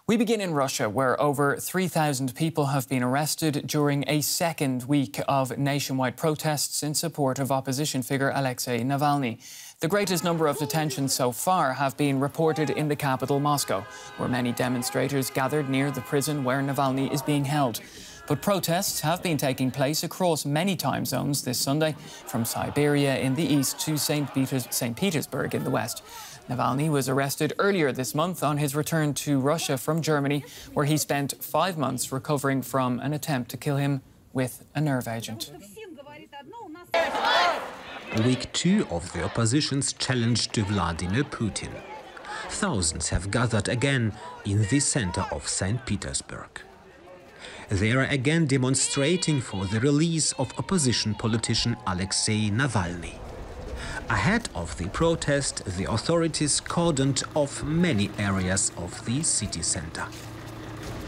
We begin in Russia, where over 3,000 people have been arrested during a second week of nationwide protests in support of opposition figure Alexei Navalny. The greatest number of detentions so far have been reported in the capital, Moscow, where many demonstrators gathered near the prison where Navalny is being held. But protests have been taking place across many time zones this Sunday, from Siberia in the east to Saint Petersburg in the west. Navalny was arrested earlier this month on his return to Russia from Germany, where he spent 5 months recovering from an attempt to kill him with a nerve agent. Week 2 of the opposition's challenge to Vladimir Putin. Thousands have gathered again in the center of Saint Petersburg. They are again demonstrating for the release of opposition politician Alexei Navalny. Ahead of the protest, the authorities cordoned off many areas of the city center.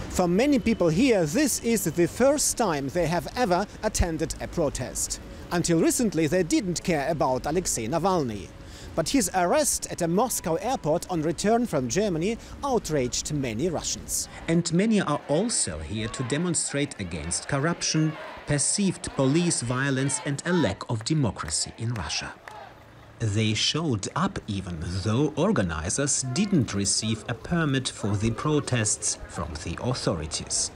For many people here, this is the first time they have ever attended a protest. Until recently, they didn't care about Alexei Navalny. But his arrest at a Moscow airport on return from Germany outraged many Russians. And many are also here to demonstrate against corruption, perceived police violence and a lack of democracy in Russia. They showed up even though organizers didn't receive a permit for the protests from the authorities.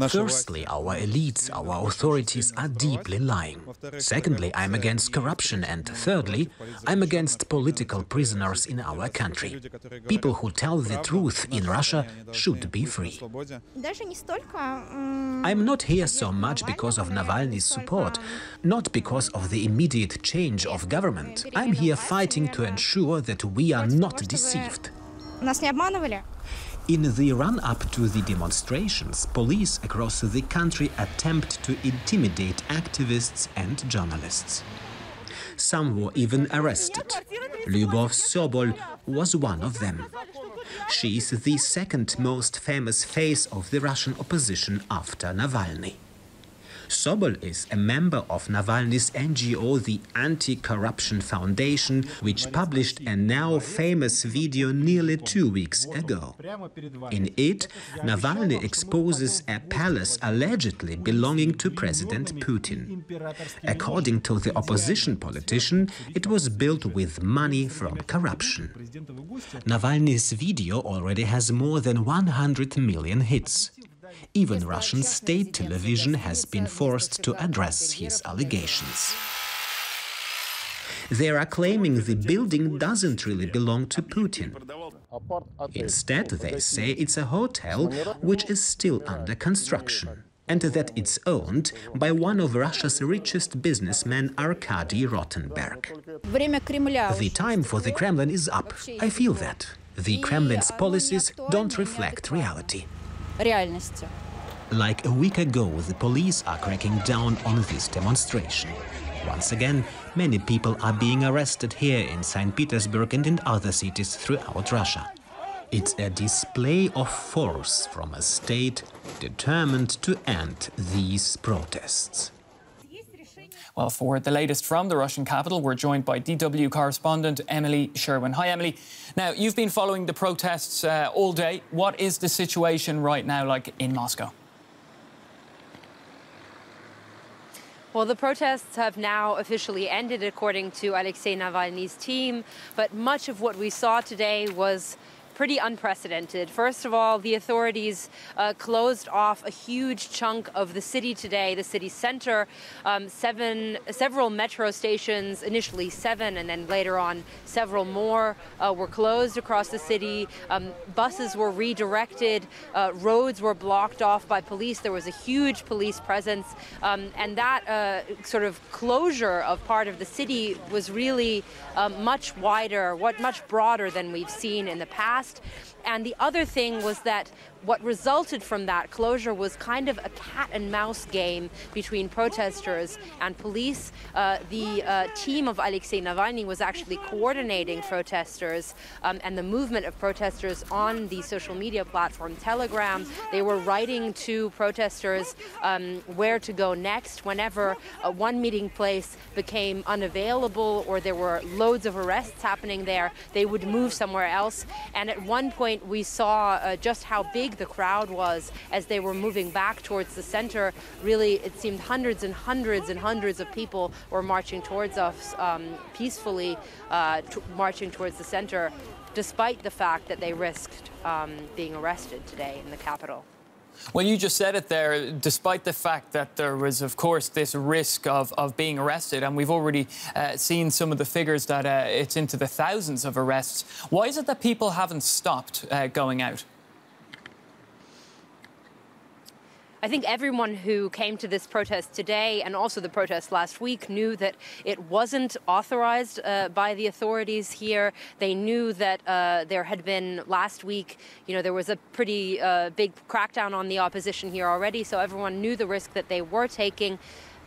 Firstly, our elites, our authorities are deeply lying. Secondly, I'm against corruption. And thirdly, I'm against political prisoners in our country. People who tell the truth in Russia should be free. I'm not here so much because of Navalny's support, not because of the immediate change of government. I'm here fighting to ensure that we are not deceived. In the run-up to the demonstrations, police across the country attempt to intimidate activists and journalists. Some were even arrested. Lyubov Sobol was one of them. She is the second most famous face of the Russian opposition after Navalny. Sobol is a member of Navalny's NGO, the Anti-Corruption Foundation, which published a now famous video nearly 2 weeks ago. In it, Navalny exposes a palace allegedly belonging to President Putin. According to the opposition politician, it was built with money from corruption. Navalny's video already has more than 100 million hits. Even Russian state television has been forced to address his allegations. They are claiming the building doesn't really belong to Putin. Instead, they say it's a hotel which is still under construction, and that it's owned by one of Russia's richest businessmen, Arkady Rotenberg. The time for the Kremlin is up. I feel that. The Kremlin's policies don't reflect reality. Like a week ago, the police are cracking down on this demonstration. Once again, many people are being arrested here in Saint Petersburg and in other cities throughout Russia. It's a display of force from a state determined to end these protests. Well, for the latest from the Russian capital, we're joined by DW correspondent Emily Sherwin. Hi, Emily. Now, you've been following the protests all day. What is the situation right now like in Moscow? Well, the protests have now officially ended, according to Alexei Navalny's team. But much of what we saw today was pretty unprecedented. First of all, the authorities closed off a huge chunk of the city today, the city center. Several metro stations, initially 7, and then later on several more were closed across the city. Buses were redirected, roads were blocked off by police. There was a huge police presence, and that sort of closure of part of the city was really much wider, much broader than we've seen in the past. And the other thing was that what resulted from that closure was kind of a cat and mouse game between protesters and police. The team of Alexei Navalny was actually coordinating protesters and the movement of protesters on the social media platform Telegram. They were writing to protesters where to go next whenever one meeting place became unavailable or there were loads of arrests happening there. They would move somewhere else. And at one point we saw just how big the crowd was as they were moving back towards the center. Really, it seemed hundreds and hundreds and hundreds of people were marching towards us, peacefully marching towards the center, despite the fact that they risked being arrested today in the capital. Well, you just said it there, despite the fact that there was, of course, this risk of being arrested, and we've already seen some of the figures that it's into the thousands of arrests. Why is it that people haven't stopped going out? I think everyone who came to this protest today and also the protest last week knew that it wasn't authorized by the authorities here. They knew that there had been last week, there was a pretty big crackdown on the opposition here already, so everyone knew the risk that they were taking.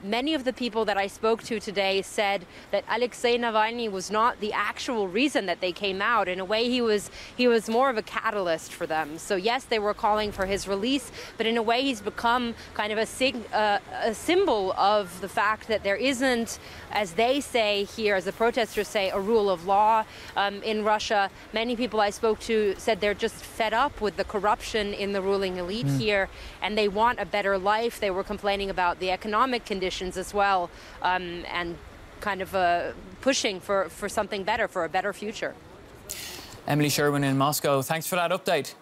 Many of the people that I spoke to today said that Alexei Navalny was not the actual reason that they came out. In a way, he was more of a catalyst for them. So yes, they were calling for his release, but in a way, he's become kind of a symbol of the fact that there isn't, as they say here, as the protesters say, a rule of law in Russia. Many people I spoke to said they're just fed up with the corruption in the ruling elite here, and they want a better life. They were complaining about the economic conditions as well, and kind of pushing for something better, for a better future. Emily Sherwin in Moscow, thanks for that update.